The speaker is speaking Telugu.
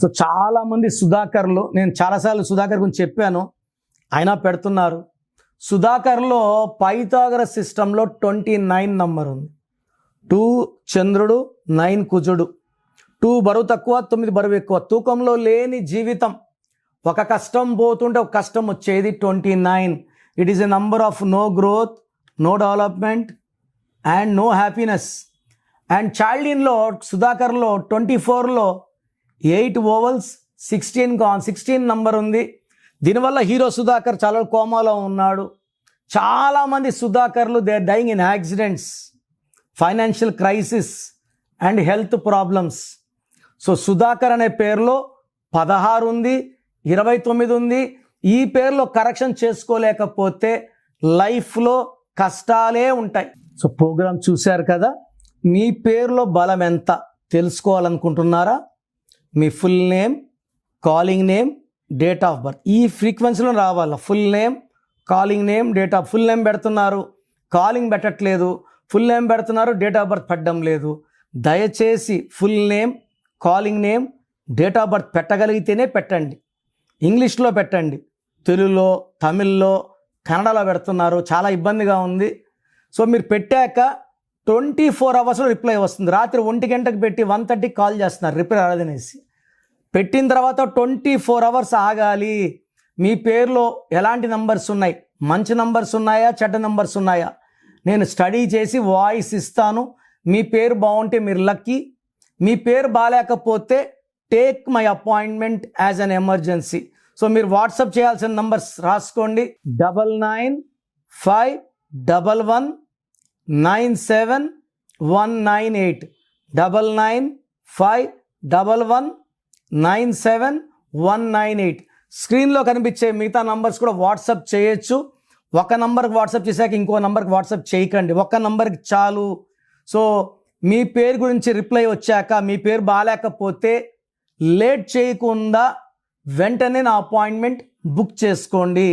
సో చాలామంది సుధాకర్లు, నేను చాలాసార్లు సుధాకర్ గురించి చెప్పాను, అయినా పెడుతున్నారు. సుధాకర్లో పైథాగరస్ సిస్టంలో 29 నంబర్ ఉంది. 2 చంద్రుడు, 9 కుజుడు. 2 బరువు తక్కువ, 9 బరువు ఎక్కువ. తూకంలో లేని జీవితం. ఒక కష్టం పోతుంటే ఒక కష్టం వచ్చేది 29. It is a number of no growth, no development and no happiness. And child ఇన్లో సుధాకర్లో 24లో 8 ఓవల్స్, 16 నంబర్ ఉంది. దీనివల్ల హీరో సుధాకర్ చాలా కోమాలో ఉన్నాడు. చాలామంది సుధాకర్లు they are dying in accidents, financial crisis and health problems. So Sudhakar అనే పేరులో 16 ఉంది, 29 ఉంది. ఈ పేరులో కరెక్షన్ చేసుకోలేకపోతే లైఫ్లో కష్టాలే ఉంటాయి. సో ప్రోగ్రామ్ చూశారు కదా, మీ పేరులో బలం ఎంత తెలుసుకోవాలనుకుంటున్నారా? మీ full name, calling name, date of birth ఈ ఫ్రీక్వెన్సీలో రావాలా. Full name, calling name, date of full name పెడుతున్నారు, కాలింగ్ పెట్టట్లేదు, ఫుల్ నేమ్ పెడుతున్నారు, డేట్ ఆఫ్ బర్త్ పెట్టడం లేదు. దయచేసి full name, calling name, date of birth పెట్టగలిగితేనే పెట్టండి. ఇంగ్లీష్లో పెట్టండి, తెలుగులో, తమిళ్లో, కన్నడలో పెడుతున్నారు, చాలా ఇబ్బందిగా ఉంది. సో మీరు పెట్టాక 24 అవర్స్లో రిప్లై వస్తుంది. రాత్రి 1 గంటకు పెట్టి 1:30 కాల్ చేస్తున్నారు రిప్లై రాదనేసి. పెట్టిన తర్వాత 24 అవర్స్ ఆగాలి. మీ పేరులో ఎలాంటి నంబర్స్ ఉన్నాయి, మంచి నంబర్స్ ఉన్నాయా, చెడ్డ నంబర్స్ ఉన్నాయా, నేను స్టడీ చేసి వాయిస్ ఇస్తాను. మీ పేరు బాగుంటే మీరు లక్కీ, మీ పేరు బాగాలేకపోతే take my appointment as an emergency. So మీరు వాట్సాప్ చేయాల్సిన నంబర్స్ రాసుకోండి. 9951197198 9951197198. స్క్రీన్లో కనిపించే మిగతా నంబర్స్ కూడా వాట్సాప్ చేయొచ్చు. ఒక నంబర్కి వాట్సాప్ చేశాక ఇంకో నంబర్కి వాట్సాప్ చేయకండి, ఒక్క నంబర్కి చాలు. సో మీ పేరు గురించి రిప్లై వచ్చాక మీ పేరు బాగాలేకపోతే లేట్ చేయకుండా వెంటనే నా అపాయింట్మెంట్ బుక్ చేసుకోండి.